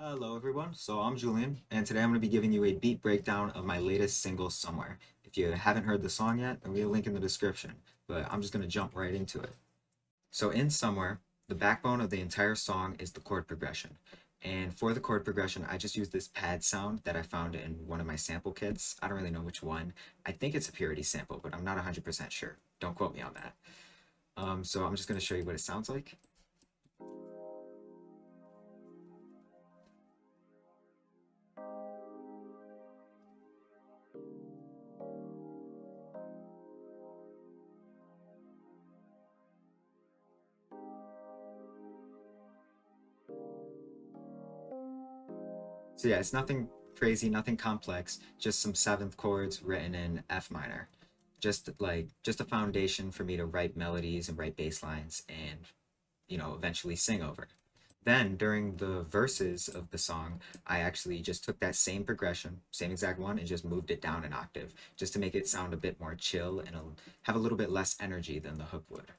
Hello everyone, so I'm Julian, and today I'm going to be giving you a beat breakdown of my latest single, Somewhere. If you haven't heard the song yet, there'll be a link in the description, but I'm just going to jump right into it. So in Somewhere, the backbone of the entire song is the chord progression. And for the chord progression, I just use this pad sound that I found in one of my sample kits. I don't really know which one. I think it's a Purity sample, but I'm not 100% sure. Don't quote me on that. So I'm just going to show you what it sounds like. So yeah, it's nothing crazy, nothing complex, just some seventh chords written in F minor. Just a foundation for me to write melodies and write bass lines and, eventually sing over. Then during the verses of the song, I actually just took that same progression, same exact one, and just moved it down an octave, just to make it sound a bit more chill and have a little bit less energy than the hook would.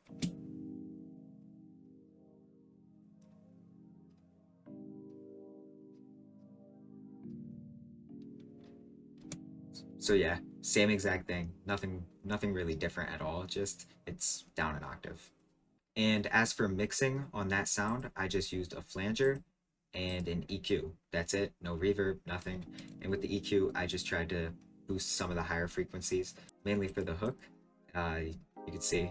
So yeah, same exact thing. Nothing really different at all. Just it's down an octave. And as for mixing on that sound, I just used a flanger and an EQ. That's it. No reverb, nothing. And with the EQ, I just tried to boost some of the higher frequencies, mainly for the hook. You can see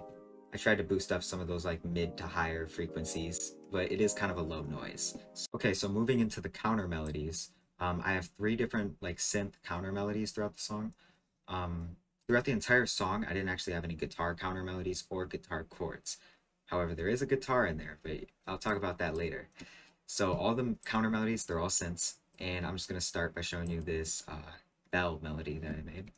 I tried to boost up some of those like mid to higher frequencies, but it is kind of a low noise. Okay, so moving into the counter melodies, I have three different like synth counter melodies throughout the song. Throughout the entire song, I didn't actually have any guitar counter melodies or guitar chords. However, there is a guitar in there, but I'll talk about that later. So all the counter melodies, they're all synths, and I'm just gonna start by showing you this bell melody that I made.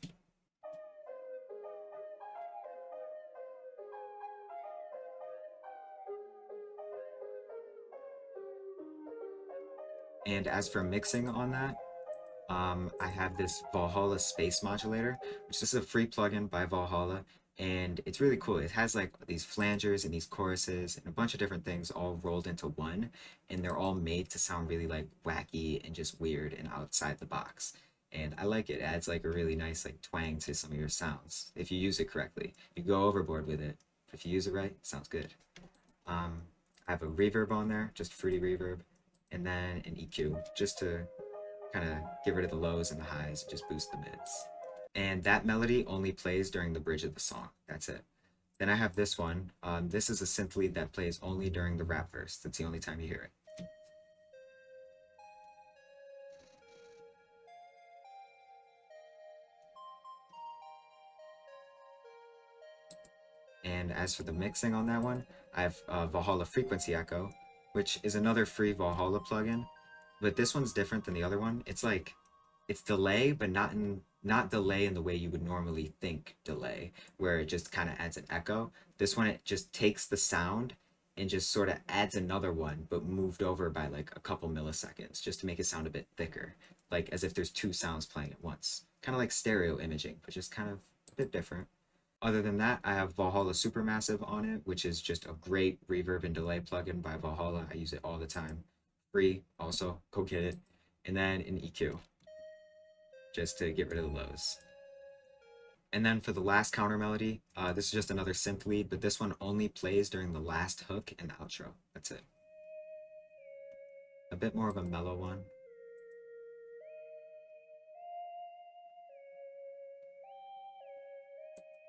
And as for mixing on that, I have this Valhalla space modulator, which is a free plugin by Valhalla, and it's really cool. It has like these flangers and these choruses and a bunch of different things all rolled into one, and they're all made to sound really like wacky and just weird and outside the box. And I like it. It adds like a really nice like twang to some of your sounds if you use it correctly. You go overboard with it. If you use it right, it sounds good. Um, I have a reverb on there, just fruity reverb, and then an EQ just to kind of get rid of the lows and the highs, just boost the mids. And that melody only plays during the bridge of the song. That's it. Then I have this one. This is a synth lead that plays only during the rap verse. That's the only time you hear it. And as for the mixing on that one, I have Valhalla Frequency Echo, which is another free Valhalla plugin. But this one's different than the other one. It's like it's delay, but not delay in the way you would normally think delay, where it just kind of adds an echo. This one it just takes the sound and just sort of adds another one, but moved over by like a couple milliseconds, just to make it sound a bit thicker, like as if there's two sounds playing at once. Kind of like stereo imaging, but just kind of a bit different. Other than that, I have Valhalla Supermassive on it, which is just a great reverb and delay plugin by Valhalla. I use it all the time. Free, also, go get it. And then an EQ, just to get rid of the lows. And then for the last counter melody, this is just another synth lead, but this one only plays during the last hook and outro. That's it. A bit more of a mellow one.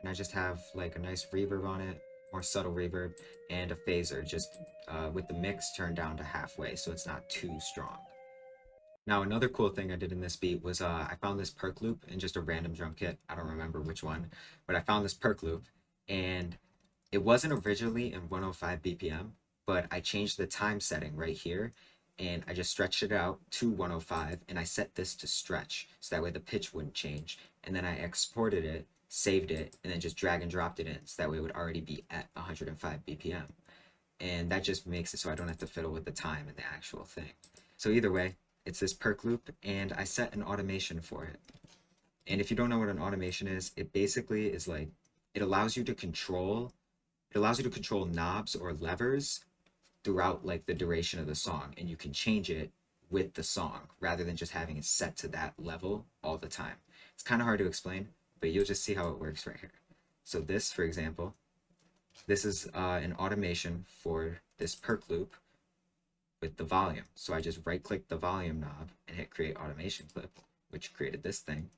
And I just have like a nice reverb on it, more subtle reverb, and a phaser just with the mix turned down to halfway so it's not too strong. Now, another cool thing I did in this beat was I found this perk loop in just a random drum kit. I don't remember which one, but I found this perk loop and it wasn't originally in 105 BPM, but I changed the time setting right here and I just stretched it out to 105 and I set this to stretch so that way the pitch wouldn't change. And then I exported it, saved it, and then just drag and dropped it in so that way it would already be at 105 BPM. And that just makes it so I don't have to fiddle with the time and the actual thing. So either way, it's this perk loop and I set an automation for it. And if you don't know what an automation is, it basically is like it allows you to control knobs or levers throughout like the duration of the song and you can change it with the song rather than just having it set to that level all the time. It's kind of hard to explain, but you'll just see how it works right here. So this, for example, this is an automation for this perk loop with the volume. So I just right click the volume knob and hit create automation clip, which created this thing.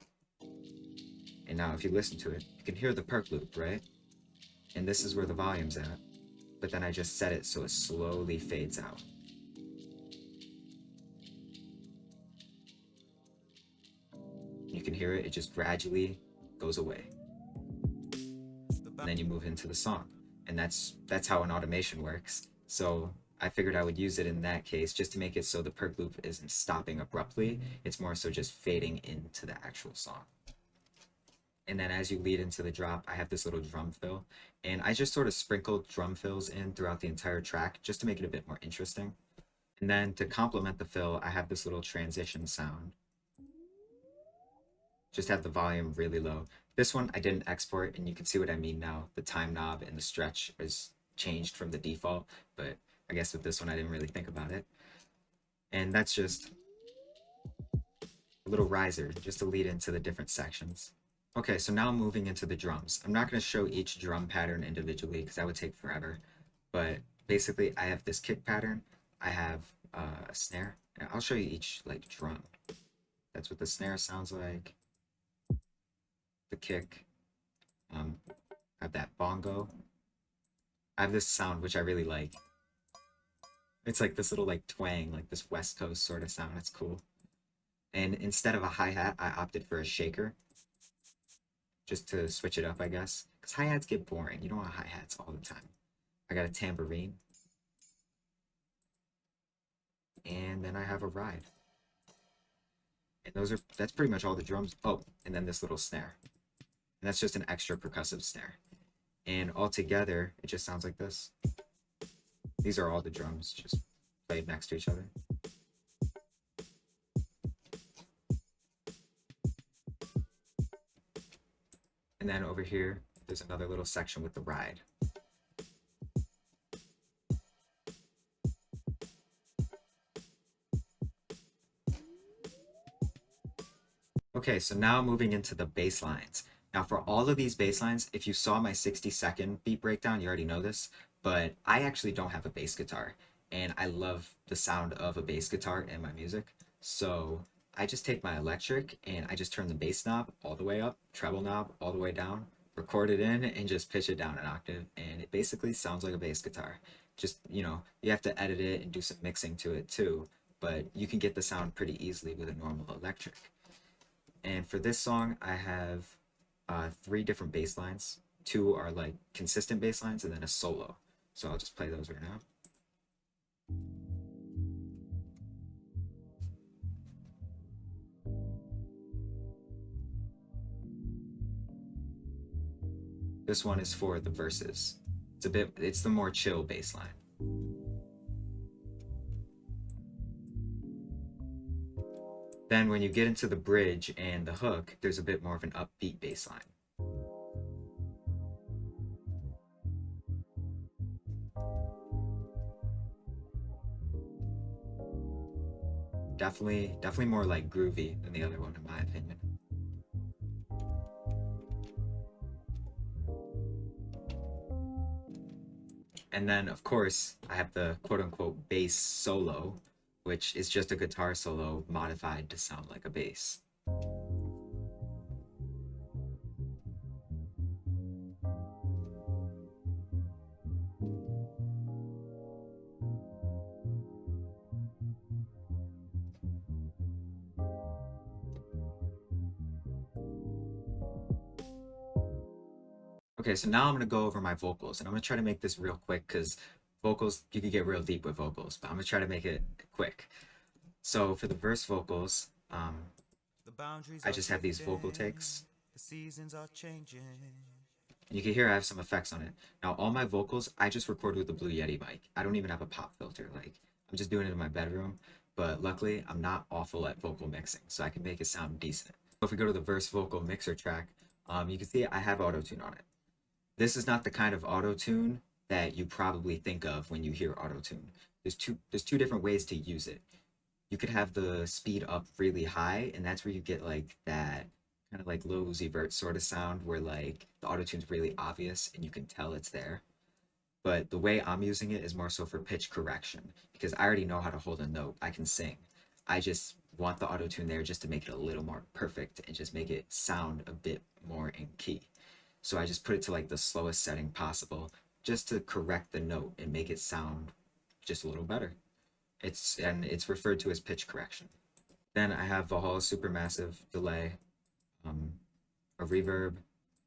And now if you listen to it, you can hear the perk loop, right? And this is where the volume's at. But then I just set it so it slowly fades out. You can hear it, it just gradually goes away. And then you move into the song. And that's how an automation works. So I figured I would use it in that case just to make it so the perk loop isn't stopping abruptly. It's more so just fading into the actual song. And then as you lead into the drop, I have this little drum fill. And I just sort of sprinkled drum fills in throughout the entire track just to make it a bit more interesting. And then to complement the fill, I have this little transition sound. Just have the volume really low. This one I didn't export, and you can see what I mean now. The time knob and the stretch is changed from the default, but I guess with this one I didn't really think about it. And that's just a little riser, just to lead into the different sections. Okay, so now moving into the drums. I'm not going to show each drum pattern individually because that would take forever, but basically I have this kick pattern, I have a snare, and I'll show you each like drum. That's what the snare sounds like. The kick. I have that bongo. I have this sound which I really like. It's like this little like twang, like this West Coast sort of sound. It's cool. And instead of a hi-hat, I opted for a shaker. Just to switch it up, I guess. Because hi-hats get boring. You don't want hi-hats all the time. I got a tambourine. And then I have a ride. And that's pretty much all the drums. Oh, and then this little snare. And that's just an extra percussive snare. And all together, it just sounds like this. These are all the drums just played next to each other. And then over here, there's another little section with the ride. Okay, so now moving into the bass lines. Now for all of these bass lines, if you saw my 60-second beat breakdown, you already know this, but I actually don't have a bass guitar, and I love the sound of a bass guitar in my music. So I just take my electric and I just turn the bass knob all the way up, treble knob all the way down, record it in, and just pitch it down an octave, and it basically sounds like a bass guitar. Just, you know, you have to edit it and do some mixing to it too, but you can get the sound pretty easily with a normal electric. And for this song, I have 3 different bass lines. 2 are like consistent bass lines and then a solo. So I'll just play those right now. This one is for the verses. It's the more chill bass line. Then when you get into the bridge and the hook, there's a bit more of an upbeat bass line. Definitely more like groovy than the other one in my opinion. And then of course, I have the quote-unquote bass solo, which is just a guitar solo modified to sound like a bass. Okay, so now I'm going to go over my vocals, and I'm going to try to make this real quick because vocals, you can get real deep with vocals, but I'm going to try to make it quick. So for the verse vocals, I just have these vocal takes. And you can hear I have some effects on it. Now all my vocals, I just record with the Blue Yeti mic. I don't even have a pop filter. Like, I'm just doing it in my bedroom, but luckily I'm not awful at vocal mixing, so I can make it sound decent. So if we go to the verse vocal mixer track, you can see I have auto-tune on it. This is not the kind of auto-tune that you probably think of when you hear auto-tune. There's two different ways to use it. you could have the speed up really high, and that's where you get like that kind of like low Uzi Vert sort of sound where like the autotune's really obvious and you can tell it's there. But the way I'm using it is more so for pitch correction because I already know how to hold a note. I can sing. I just want the autotune there just to make it a little more perfect and just make it sound a bit more in key. So I just put it to like the slowest setting possible just to correct the note and make it sound just a little better. It's referred to as pitch correction. Then I have Valhalla Supermassive delay, um, a reverb,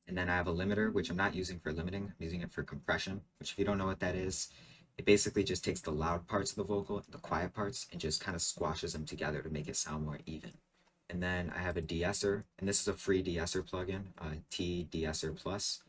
and then I have a limiter, which I'm not using for limiting. I'm using it for compression, which if you don't know what that is, it basically just takes the loud parts of the vocal and the quiet parts and just kind of squashes them together to make it sound more even. And then I have a de-esser, and this is a free de-esser plugin, T de-esser Plus.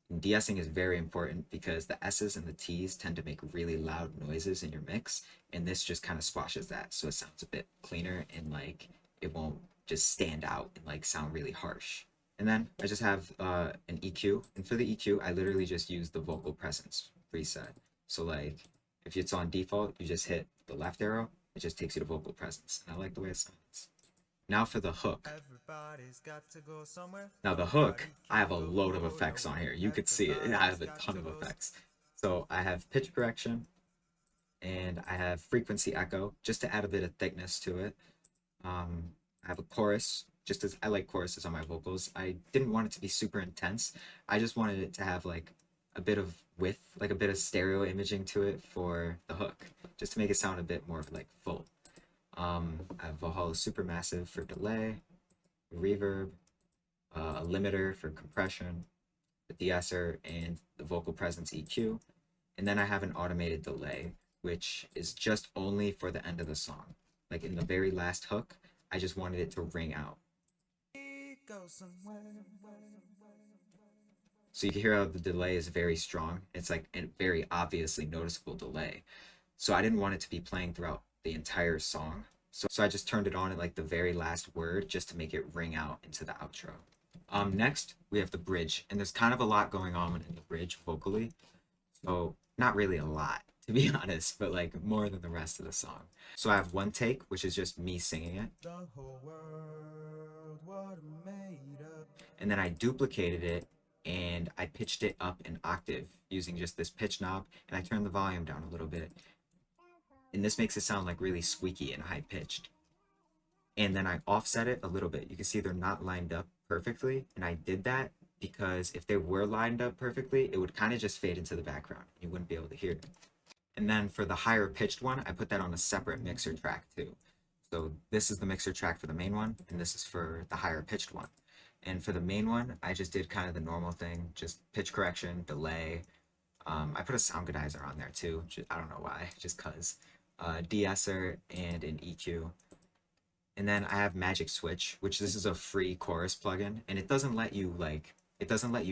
And de-essing is very important because the S's and the T's tend to make really loud noises in your mix, and this just kind of squashes that, so it sounds a bit cleaner and like it won't just stand out and like sound really harsh. And then I just have an EQ, and for the EQ, I literally just use the vocal presence preset. So like if it's on default, you just hit the left arrow, it just takes you to vocal presence, and I like the way it sounds. Now for the hook. Now the hook, I have a load of effects on here. You could see it. I have a ton of effects. So I have pitch correction and I have frequency echo just to add a bit of thickness to it. I have a chorus just as I like choruses on my vocals. I didn't want it to be super intense. I just wanted it to have like a bit of width, like a bit of stereo imaging to it for the hook, just to make it sound a bit more like full. I have Valhalla Supermassive for delay, reverb, a limiter for compression, the de-esser, and the vocal presence EQ. And then I have an automated delay, which is just only for the end of the song. Like in the very last hook, I just wanted it to ring out. So you can hear how the delay is very strong. It's like a very obviously noticeable delay. So I didn't want it to be playing throughout the entire song. So I just turned it on at like the very last word just to make it ring out into the outro. Next, we have the bridge, and there's kind of a lot going on in the bridge vocally. So not really a lot, to be honest, but like more than the rest of the song. So I have one take, which is just me singing it. And then I duplicated it and I pitched it up an octave using just this pitch knob, and I turned the volume down a little bit. And this makes it sound like really squeaky and high pitched. And then I offset it a little bit. You can see they're not lined up perfectly, and I did that because if they were lined up perfectly, it would kind of just fade into the background. You wouldn't be able to hear it. And then for the higher pitched one, I put that on a separate mixer track too. So this is the mixer track for the main one, and this is for the higher pitched one. And for the main one, I just did kind of the normal thing, just pitch correction, delay. I put a sound godizer on there too. I don't know why, just cause. De-esser and an EQ. And then I have Magic Switch, which this is a free chorus plugin, and it doesn't let you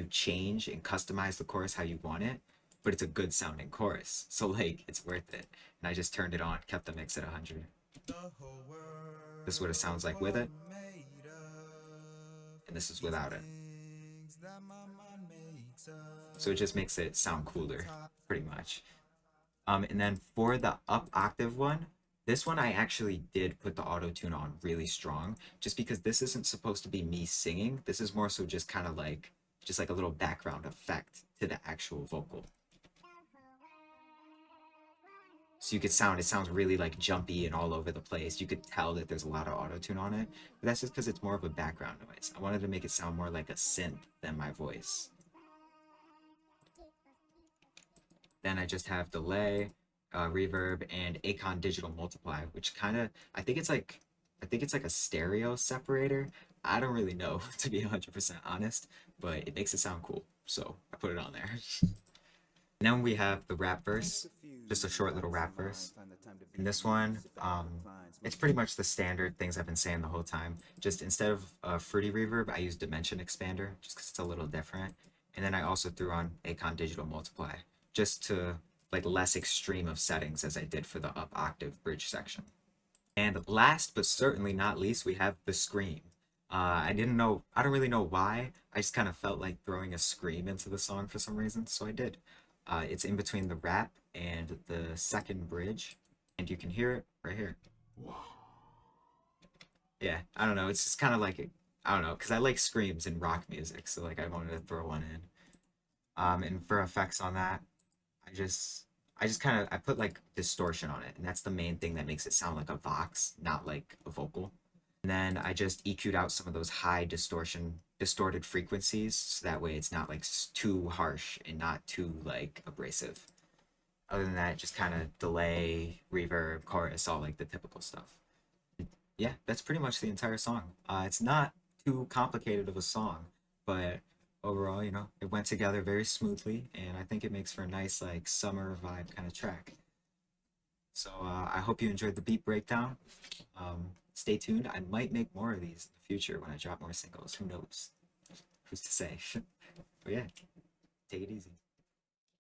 change and customize the chorus how you want it, but it's a good sounding chorus, so like it's worth it. And I just turned it on, kept the mix at 100. This is what it sounds like with it, and this is without it. So it just makes it sound cooler, pretty much. And then for the up octave one, this one I actually did put the auto tune on really strong, just because this isn't supposed to be me singing. This is more so just kind of like a little background effect to the actual vocal. So you could it sounds really like jumpy and all over the place. You could tell that there's a lot of auto tune on it, but that's just because it's more of a background noise. I wanted to make it sound more like a synth than my voice. Then I just have delay, reverb, and Acon digital multiply, which kind of I think it's like a stereo separator. I don't really know to be 100% honest, but it makes it sound cool, so I put it on there. And then we have the rap verse, just a short little rap verse. In this one, it's pretty much the standard things I've been saying the whole time. Just instead of fruity reverb, I use dimension expander, just because it's a little different. And then I also threw on Acon digital multiply, just to like less extreme of settings as I did for the up octave bridge section. And last but certainly not least, we have the scream. I don't really know why. I just kind of felt like throwing a scream into the song for some reason, so I did. It's in between the rap and the second bridge, and you can hear it right here. Yeah, I don't know. It's just kind of like I don't know, because I like screams in rock music, so like I wanted to throw one in. And for effects on that, I just I just kind of I put like distortion on it, and that's the main thing that makes it sound like a vox, not like a vocal. And then I just EQ'd out some of those high distorted frequencies, so that way it's not like too harsh and not too like abrasive. Other than that, just kind of delay, reverb, chorus, all like the typical stuff. Yeah, that's pretty much the entire song. It's not too complicated of a song, but overall, you know, it went together very smoothly, and I think it makes for a nice like summer vibe kind of track. So I hope you enjoyed the beat breakdown. Stay tuned. I might make more of these in the future when I drop more singles. Who knows? Who's to say? But yeah, take it easy.